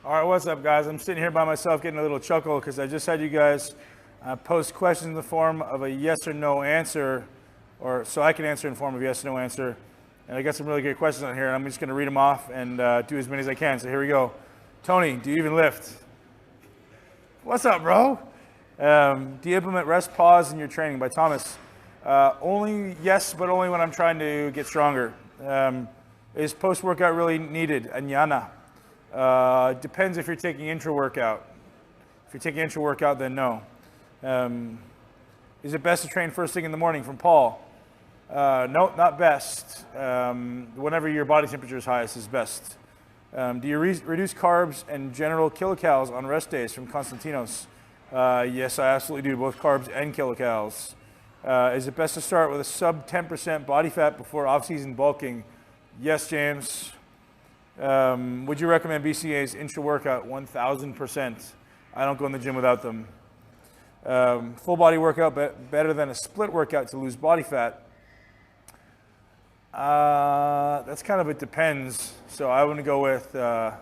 All right, what's up, guys? I'm sitting here by myself getting a little chuckle because I just had you guys post questions in the form of a yes or no answer, or so I can answer in the form of yes or no answer. And I got some really good questions on here, and I'm just going to read them off and do as many as I can. So here we go. Tony, do you even lift? What's up, bro? Do you implement rest pause in your training? By Thomas. Only yes, but only when I'm trying to get stronger. Is post-workout really needed? Anyana. Depends if you're taking intra-workout. If you're taking intra-workout, then no. Is it best to train first thing in the morning? From Paul. No, not best. Whenever your body temperature is highest is best. Do you reduce carbs and general kilocalories on rest days? From Konstantinos. Yes, I absolutely do, both carbs and kilocalories. Is it best to start with a sub 10% body fat before off-season bulking? Yes, James. Would you recommend BCAA's intra-workout? 1000%. I don't go in the gym without them. Full body workout better than a split workout to lose body fat? That's kind of, it depends. So I want to go with, I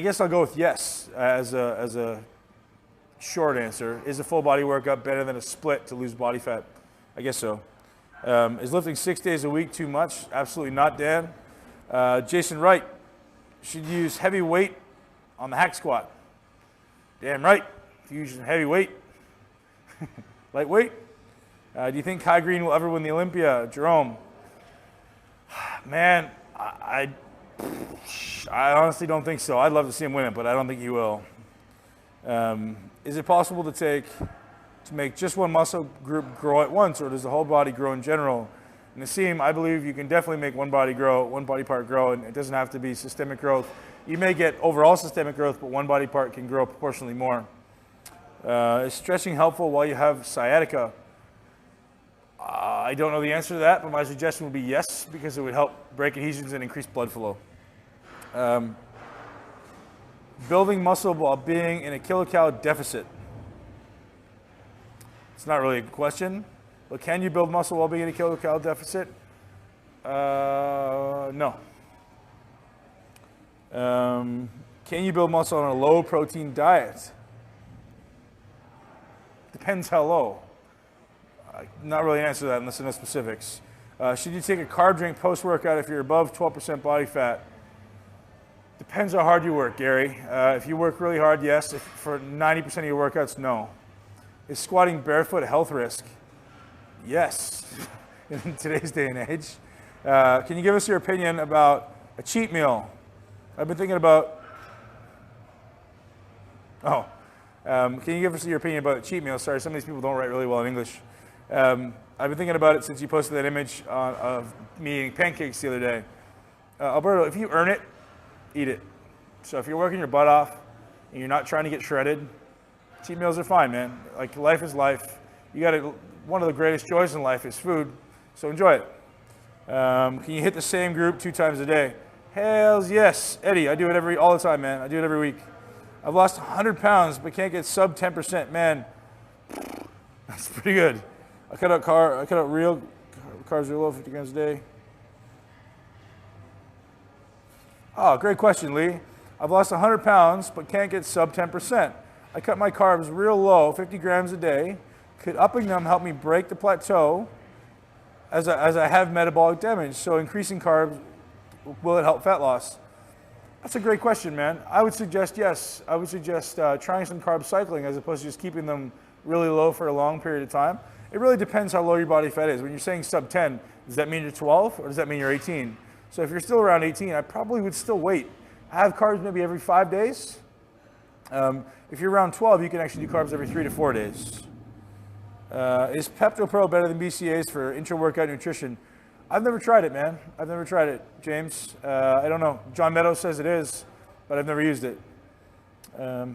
guess I'll go with yes as a short answer. Is a full body workout better than a split to lose body fat? I guess so. Is lifting 6 days a week too much? Absolutely not, Dan. Jason Wright, should use heavy weight on the hack squat? Damn right. If you use heavy weight, lightweight. Do you think Kai Green will ever win the Olympia? Jerome. Man, I honestly don't think so. I'd love to see him win it, but I don't think he will. Is it possible to make just one muscle group grow at once, or does the whole body grow in general? Nassim, I believe you can definitely make one body part grow, and it doesn't have to be systemic growth. You may get overall systemic growth, but one body part can grow proportionally more. Is stretching helpful while you have sciatica? I don't know the answer to that, but my suggestion would be yes, because it would help break adhesions and increase blood flow. Building muscle while being in a kilocalorie deficit. It's not really a question, but can you build muscle while being in a kilocalorie deficit? No. Can you build muscle on a low protein diet? Depends how low. Not really an answer to that unless I know specifics. Should you take a carb drink post-workout if you're above 12% body fat? Depends how hard you work, Gary. If you work really hard, yes. If for 90% of your workouts, no. Is squatting barefoot a health risk? Yes, in today's day and age. Can you give us your opinion about a cheat meal? I've been thinking about, can you give us your opinion about a cheat meal? Sorry, some of these people don't write really well in English. I've been thinking about it since you posted that image of me eating pancakes the other day. Alberto, if you earn it, eat it. So if you're working your butt off and you're not trying to get shredded, cheat meals are fine, man. Like, life is life. One of the greatest joys in life is food, so enjoy it. Can you hit the same group 2 times a day? Hells yes. Eddie, I do it all the time, man. I do it every week. I've lost 100 pounds, but can't get sub 10%. Man, that's pretty good. I cut out carbs real low, 50 grams a day. Oh, great question, Lee. I've lost 100 pounds, but can't get sub 10%. I cut my carbs real low, 50 grams a day. Could upping them help me break the plateau as I have metabolic damage? So increasing carbs, will it help fat loss? That's a great question, man. I would suggest yes. I would suggest trying some carb cycling as opposed to just keeping them really low for a long period of time. It really depends how low your body fat is. When you're saying sub 10, does that mean you're 12 or does that mean you're 18? So if you're still around 18, I probably would still wait. Have carbs maybe every 5 days. If you're around 12, you can actually do carbs every 3 to 4 days. Is Pepto Pro better than BCAAs for intra-workout nutrition? I've never tried it, man. I've never tried it, James. I don't know. John Meadows says it is, but I've never used it. I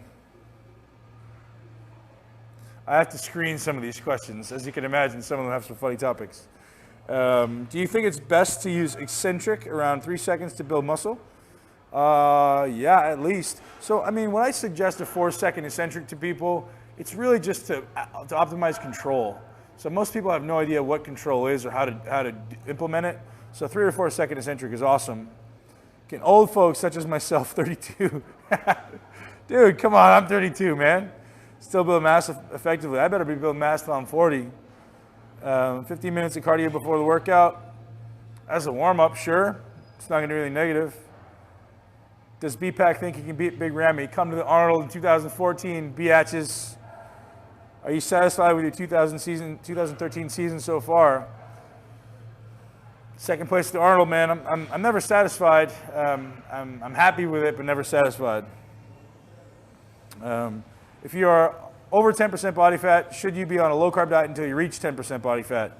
have to screen some of these questions. As you can imagine, some of them have some funny topics. Do you think it's best to use eccentric around 3 seconds to build muscle? Yeah, at least. So, I mean, when I suggest a 4-second eccentric to people, it's really just to optimize control. So most people have no idea what control is or how to implement it. So 3 or 4 second eccentric is awesome. Can old folks such as myself, 32, dude, come on, I'm 32, man. Still build mass effectively. I better be building mass till I'm 40. 15 minutes of cardio before the workout. That's a warm-up, sure. It's not gonna do anything negative. Does BPAC think he can beat Big Ramy? Come to the Arnold in 2014, biatches. Are you satisfied with your 2013 season so far? Second place at the Arnold, man. I'm never satisfied. I'm happy with it, but never satisfied. If you are over 10% body fat, should you be on a low-carb diet until you reach 10% body fat?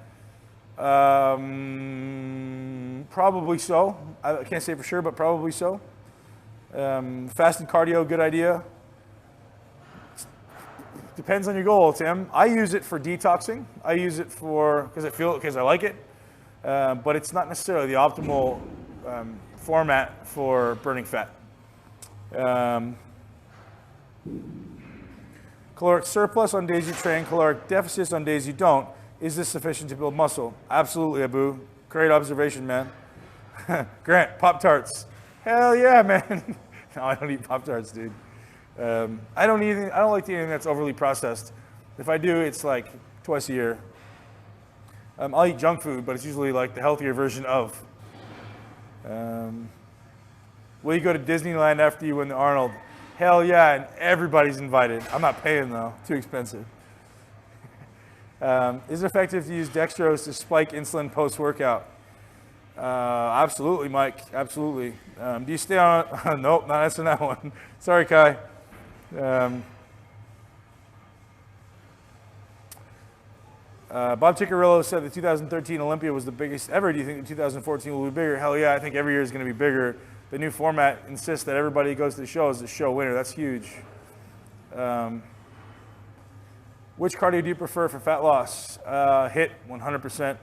Probably so. I can't say for sure, but probably so. Fasted cardio, good idea. Depends on your goal, Tim. I use it for detoxing. I use it for because I like it, but it's not necessarily the optimal format for burning fat. Caloric surplus on days you train, caloric deficits on days you don't. Is this sufficient to build muscle? Absolutely, Abu. Great observation, man. Grant, Pop-Tarts. Hell yeah, man. No, I don't eat Pop-Tarts, dude. I don't like to eat anything that's overly processed. If I do, it's like twice a year. I'll eat junk food, but it's usually like the healthier version of. Will you go to Disneyland after you win the Arnold? Hell yeah, and everybody's invited. I'm not paying though, too expensive. Is it effective to use dextrose to spike insulin post-workout? Absolutely, Mike, absolutely. Do you stay on it? Nope, not answering that one. Sorry, Kai. Bob Ciccarillo said the 2013 Olympia was the biggest ever. Do you think the 2014 will be bigger? Hell yeah, I think every year is going to be bigger. The new format insists that everybody who goes to the show is the show winner. That's huge. Which cardio do you prefer for fat loss? HIIT, 100%.